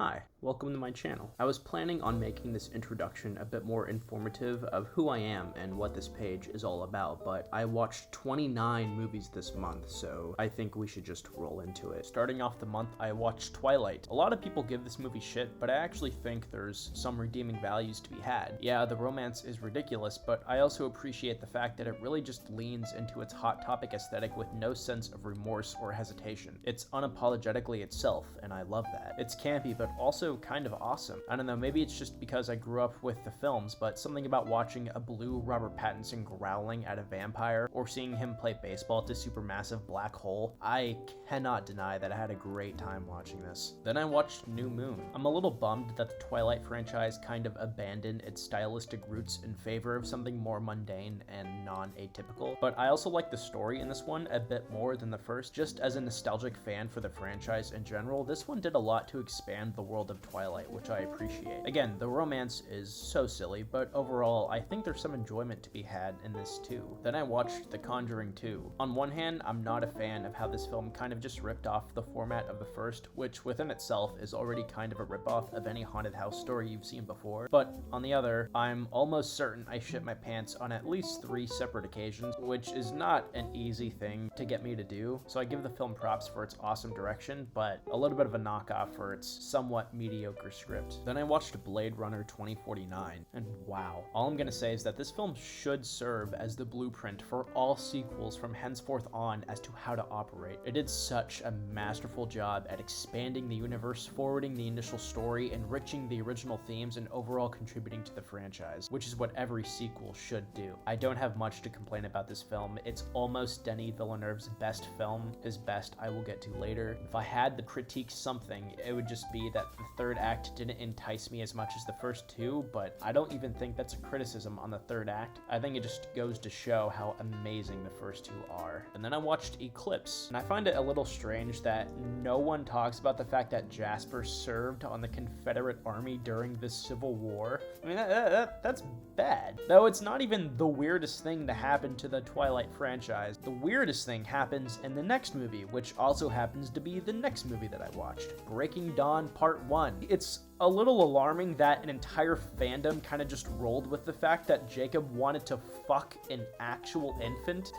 Hi, welcome to my channel. I was planning on making this introduction a bit more informative of who I am and what this page is all about, but I watched 29 movies this month, so I think we should just roll into it. Starting off the month, I watched Twilight. A lot of people give this movie shit, but I actually think there's some redeeming values to be had. Yeah, the romance is ridiculous, but I also appreciate the fact that it really just leans into its hot topic aesthetic with no sense of remorse or hesitation. It's unapologetically itself, and I love that. It's campy, but also kind of awesome. I don't know, maybe it's just because I grew up with the films, but something about watching a blue Robert Pattinson growling at a vampire or seeing him play baseball to supermassive black hole, I cannot deny that I had a great time watching this. Then I watched New Moon. I'm a little bummed that the Twilight franchise kind of abandoned its stylistic roots in favor of something more mundane and non-atypical, but I also like the story in this one a bit more than the first. Just as a nostalgic fan for the franchise in general, this one did a lot to expand the world of Twilight, which I appreciate. Again, the romance is so silly, but overall, I think there's some enjoyment to be had in this too. Then I watched The Conjuring 2. On one hand, I'm not a fan of how this film kind of just ripped off the format of the first, which within itself is already kind of a ripoff of any haunted house story you've seen before. But on the other, I'm almost certain I shit my pants on at least 3 separate occasions, which is not an easy thing to get me to do. So I give the film props for its awesome direction, but a little bit of a knockoff for its somewhat mediocre script. Then I watched Blade Runner 2049, and wow. All I'm gonna say is that this film should serve as the blueprint for all sequels from henceforth on as to how to operate. It did such a masterful job at expanding the universe, forwarding the initial story, enriching the original themes, and overall contributing to the franchise, which is what every sequel should do. I don't have much to complain about this film. It's almost Denis Villeneuve's best film. His best I will get to later. If I had to critique something, it would just be that the third act didn't entice me as much as the first two, but I don't even think that's a criticism on the third act. I think it just goes to show how amazing the first two are. And then I watched Eclipse, and I find it a little strange that no one talks about the fact that Jasper served on the Confederate Army during the Civil War. I mean, that's bad. Though it's not even the weirdest thing to happen to the Twilight franchise. The weirdest thing happens in the next movie, which also happens to be the next movie that I watched, Breaking Dawn Part 1. It's a little alarming that an entire fandom kind of just rolled with the fact that Jacob wanted to fuck an actual infant.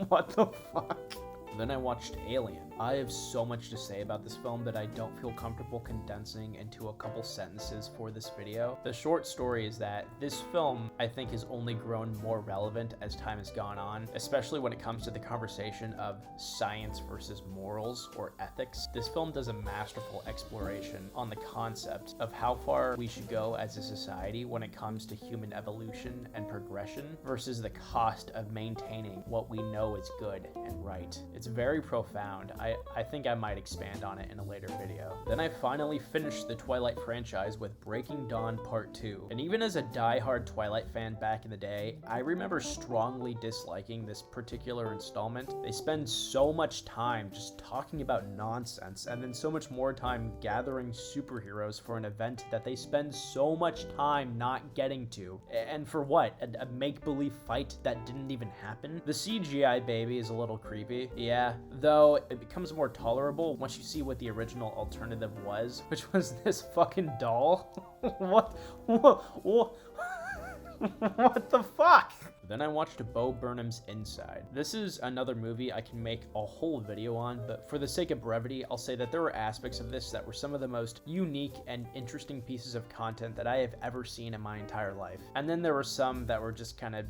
What the fuck? Then I watched Alien. I have so much to say about this film that I don't feel comfortable condensing into a couple sentences for this video. The short story is that this film, I think, has only grown more relevant as time has gone on, especially when it comes to the conversation of science versus morals or ethics. This film does a masterful exploration on the concept of how far we should go as a society when it comes to human evolution and progression versus the cost of maintaining what we know is good and right. It's very profound. I think I might expand on it in a later video. Then I finally finished the Twilight franchise with Breaking Dawn Part 2. And even as a die-hard Twilight fan back in the day, I remember strongly disliking this particular installment. They spend so much time just talking about nonsense, and then so much more time gathering superheroes for an event that they spend so much time not getting to. And for what? A make-believe fight that didn't even happen? The CGI baby is a little creepy. Yeah, though it becomes more tolerable once you see what the original alternative was, which was this fucking doll. What the fuck? Then I watched Bo Burnham's Inside. This is another movie I can make a whole video on, but for the sake of brevity, I'll say that there were aspects of this that were some of the most unique and interesting pieces of content that I have ever seen in my entire life. And then there were some that were just kind of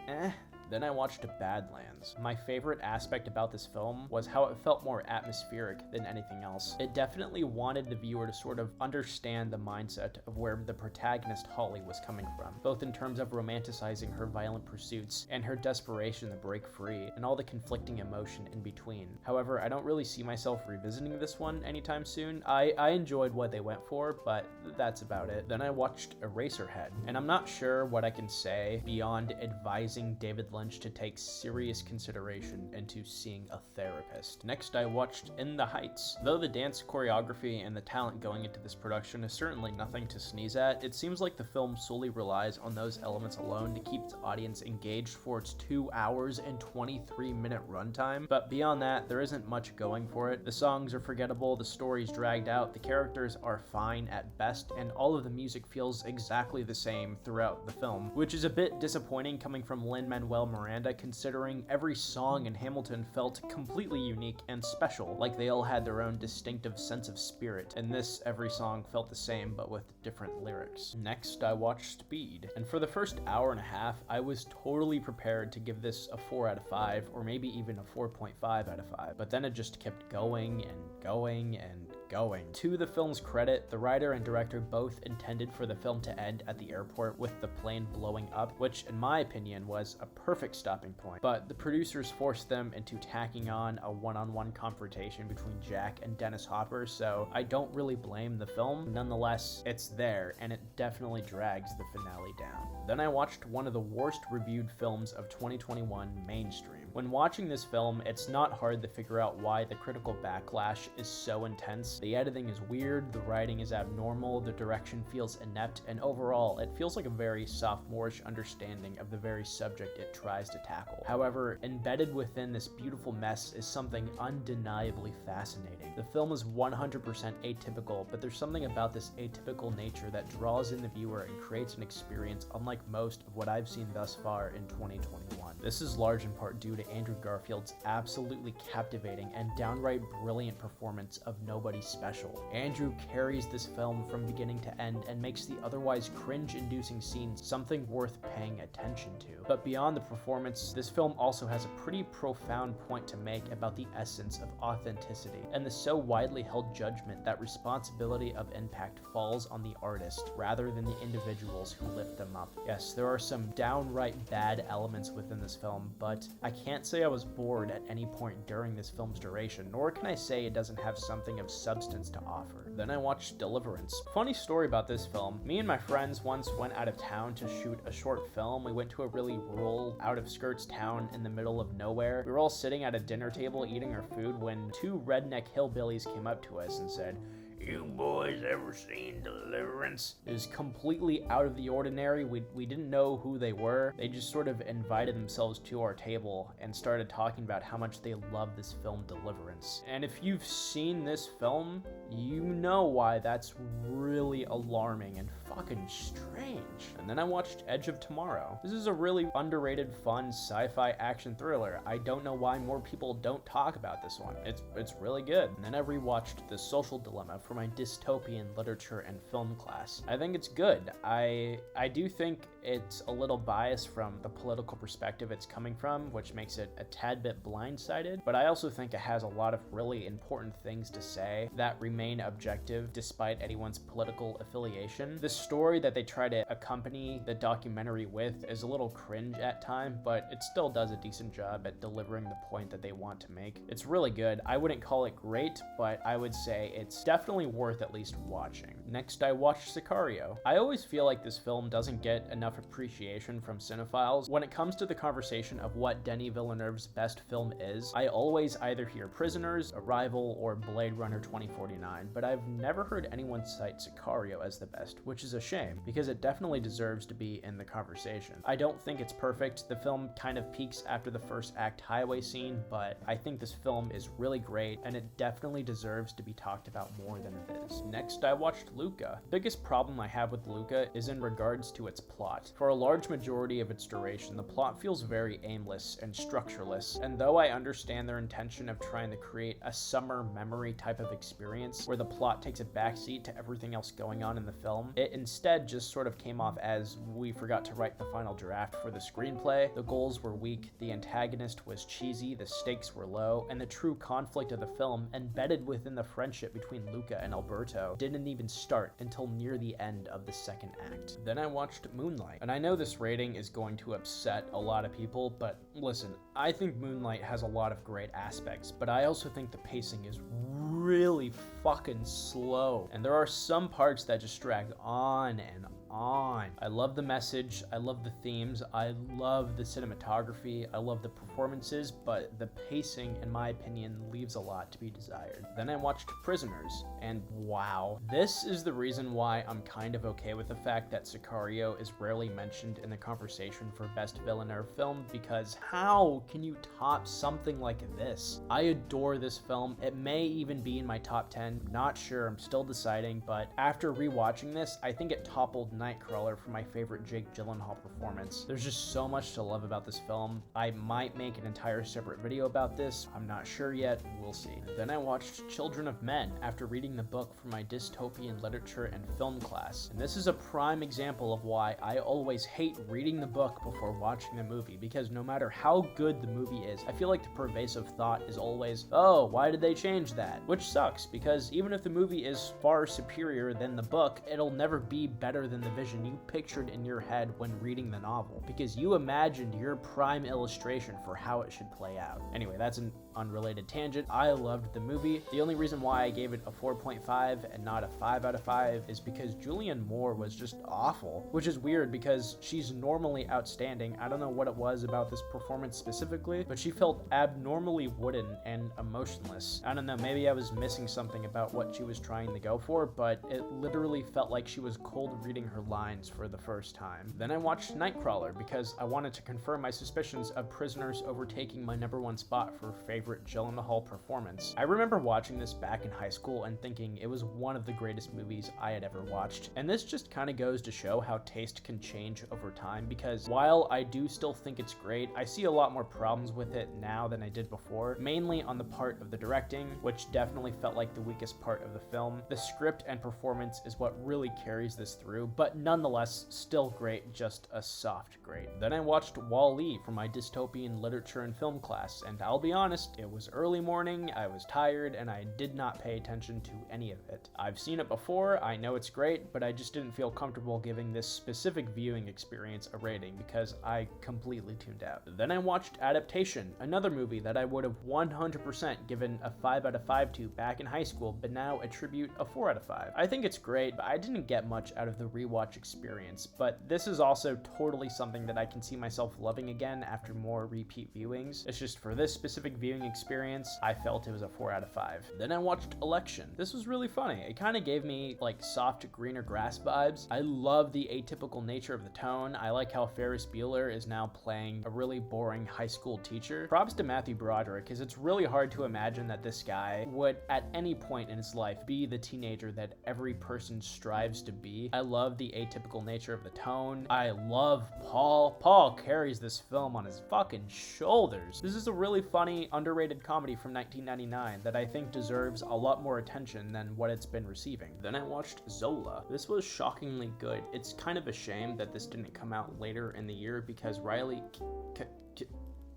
eh. Then I watched Badlands. My favorite aspect about this film was how it felt more atmospheric than anything else. It definitely wanted the viewer to sort of understand the mindset of where the protagonist Holly was coming from, both in terms of romanticizing her violent pursuits and her desperation to break free, and all the conflicting emotion in between. However, I don't really see myself revisiting this one anytime soon. I enjoyed what they went for, but that's about it. Then I watched Eraserhead, and I'm not sure what I can say beyond advising David Lynch to take serious consideration into seeing a therapist. Next, I watched In the Heights. Though the dance choreography and the talent going into this production is certainly nothing to sneeze at, it seems like the film solely relies on those elements alone to keep its audience engaged for its 2 hours and 23-minute runtime. But beyond that, there isn't much going for it. The songs are forgettable, the story's dragged out, the characters are fine at best, and all of the music feels exactly the same throughout the film, which is a bit disappointing coming from Lin-Manuel Miranda, considering every song in Hamilton felt completely unique and special, like they all had their own distinctive sense of spirit. In this, every song felt the same, but with different lyrics. Next, I watched Speed, and for the first hour and a half, I was totally prepared to give this a 4 out of 5, or maybe even a 4.5 out of 5, but then it just kept going and going and going. To the film's credit, the writer and director both intended for the film to end at the airport with the plane blowing up, which in my opinion was a perfect stopping point, but the producers forced them into tacking on a one-on-one confrontation between Jack and Dennis Hopper, so I don't really blame the film. Nonetheless, it's there, and it definitely drags the finale down. Then I watched one of the worst reviewed films of 2021, Mainstream. When watching this film, it's not hard to figure out why the critical backlash is so intense. The editing is weird, the writing is abnormal, the direction feels inept, and overall, it feels like a very sophomorish understanding of the very subject it tries to tackle. However, embedded within this beautiful mess is something undeniably fascinating. The film is 100% atypical, but there's something about this atypical nature that draws in the viewer and creates an experience unlike most of what I've seen thus far in 2021. This is large in part due to Andrew Garfield's absolutely captivating and downright brilliant performance of Nobody Special. Andrew carries this film from beginning to end and makes the otherwise cringe-inducing scenes something worth paying attention to. But beyond the performance, this film also has a pretty profound point to make about the essence of authenticity and the so widely held judgment that responsibility of impact falls on the artist rather than the individuals who lift them up. Yes, there are some downright bad elements within this film, but I can't say I was bored at any point during this film's duration, nor can I say it doesn't have something of substance to offer. Then I watched Deliverance. Funny story about this film, me and my friends once went out of town to shoot a short film. We went to a really rural, out-of-skirts town in the middle of nowhere. We were all sitting at a dinner table eating our food when two redneck hillbillies came up to us and said, "You boys ever seen Deliverance?" It was completely out of the ordinary. We didn't know who they were. They just sort of invited themselves to our table and started talking about how much they love this film Deliverance. And if you've seen this film, you know why that's really alarming and fucking strange. And then I watched Edge of Tomorrow. This is a really underrated, fun sci-fi action thriller. I don't know why more people don't talk about this one. It's really good. And then I rewatched The Social Dilemma for my dystopian literature and film class. I think it's good. I do think it's a little biased from the political perspective it's coming from, which makes it a tad bit blindsided, but I also think it has a lot of really important things to say that remain objective despite anyone's political affiliation. The story that they try to accompany the documentary with is a little cringe at times, but it still does a decent job at delivering the point that they want to make. It's really good. I wouldn't call it great, but I would say it's definitely worth at least watching. Next, I watched Sicario. I always feel like this film doesn't get enough appreciation from cinephiles. When it comes to the conversation of what Denis Villeneuve's best film is, I always either hear Prisoners, Arrival, or Blade Runner 2049, but I've never heard anyone cite Sicario as the best, which is a shame, because it definitely deserves to be in the conversation. I don't think it's perfect. The film kind of peaks after the first act highway scene, but I think this film is really great, and it definitely deserves to be talked about more than it is. Next, I watched Luca. The biggest problem I have with Luca is in regards to its plot. For a large majority of its duration, the plot feels very aimless and structureless, and though I understand their intention of trying to create a summer memory type of experience where the plot takes a backseat to everything else going on in the film, it instead just sort of came off as we forgot to write the final draft for the screenplay, the goals were weak, the antagonist was cheesy, the stakes were low, and the true conflict of the film, embedded within the friendship between Luca and Alberto, didn't even start until near the end of the second act. Then I watched Moonlight, and I know this rating is going to upset a lot of people, but listen, I think Moonlight has a lot of great aspects, but I also think the pacing is really fucking slow, and there are some parts that just drag on and on. I love the message, I love the themes, I love the cinematography, I love the performances, but the pacing, in my opinion, leaves a lot to be desired. Then I watched Prisoners, and wow. This is the reason why I'm kind of okay with the fact that Sicario is rarely mentioned in the conversation for best villain or film, because how can you top something like this? I adore this film. It may even be in my top 10, not sure, I'm still deciding, but after rewatching this, I think it toppled Nightcrawler for my favorite Jake Gyllenhaal performance. There's just so much to love about this film. I might make an entire separate video about this, I'm not sure yet, we'll see. Then I watched Children of Men after reading the book for my dystopian literature and film class, and this is a prime example of why I always hate reading the book before watching the movie, because no matter how good the movie is, I feel like the pervasive thought is always, oh, why did they change that? Which sucks, because even if the movie is far superior than the book, it'll never be better than the vision you pictured in your head when reading the novel, because you imagined your prime illustration for how it should play out. Anyway, that's an unrelated tangent. I loved the movie. The only reason why I gave it a 4.5 and not a 5 out of 5 is because Julianne Moore was just awful, which is weird because she's normally outstanding. I don't know what it was about this performance specifically, but she felt abnormally wooden and emotionless. I don't know, maybe I was missing something about what she was trying to go for, but it literally felt like she was cold reading her lines for the first time. Then I watched Nightcrawler because I wanted to confirm my suspicions of Prisoners overtaking my #1 spot for favorite Gyllenhaal performance. I remember watching this back in high school and thinking it was one of the greatest movies I had ever watched, and this just kind of goes to show how taste can change over time, because while I do still think it's great, I see a lot more problems with it now than I did before, mainly on the part of the directing, which definitely felt like the weakest part of the film. The script and performance is what really carries this through, but nonetheless, still great, just a soft great. Then I watched Wall-E for my dystopian literature and film class, and I'll be honest, it was early morning, I was tired, and I did not pay attention to any of it. I've seen it before, I know it's great, but I just didn't feel comfortable giving this specific viewing experience a rating because I completely tuned out. Then I watched Adaptation, another movie that I would have 100% given a 5 out of 5 to back in high school, but now attribute a 4 out of 5. I think it's great, but I didn't get much out of the rewatch experience, but this is also totally something that I can see myself loving again after more repeat viewings. It's just for this specific viewing experience, I felt it was a 4 out of 5. Then I watched Election. This was really funny. It kind of gave me like soft greener grass vibes. I love the atypical nature of the tone. I like how Ferris Bueller is now playing a really boring high school teacher. Props to Matthew Broderick, because it's really hard to imagine that this guy would at any point in his life be the teenager that every person strives to be. I love the atypical nature of the tone. I love Paul. Paul carries this film on his fucking shoulders. This is a really funny, underrated comedy from 1999 that I think deserves a lot more attention than what it's been receiving. Then I watched Zola. This was shockingly good. It's kind of a shame that this didn't come out later in the year because Riley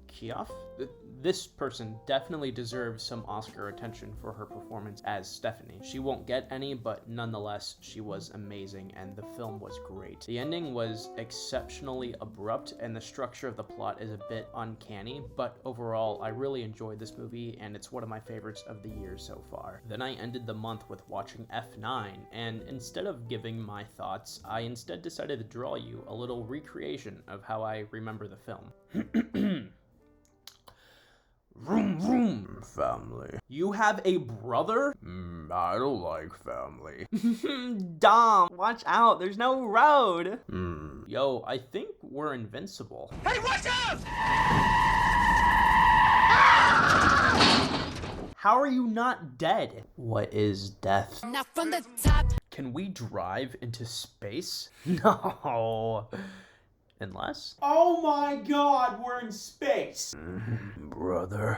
Keough? This person definitely deserves some Oscar attention for her performance as Stephanie. She won't get any, but nonetheless, she was amazing and the film was great. The ending was exceptionally abrupt and the structure of the plot is a bit uncanny, but overall, I really enjoyed this movie and it's one of my favorites of the year so far. Then I ended the month with watching F9, and instead of giving my thoughts, I instead decided to draw you a little recreation of how I remember the film. Vroom vroom, family. You have a brother? I don't like family. Dom, watch out, there's no road. Yo, I think we're invincible. Hey, watch out! How are you not dead? What is death? Now from the top. Can we drive into space? No. Unless? Oh my god, we're in space! Brother.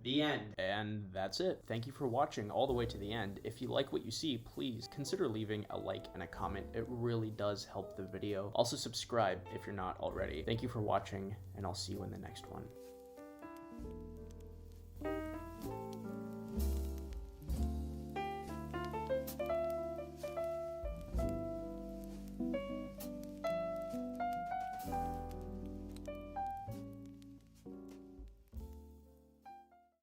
The end. And that's it. Thank you for watching all the way to the end. If you like what you see, please consider leaving a like and a comment. It really does help the video. Also subscribe if you're not already. Thank you for watching, and I'll see you in the next one.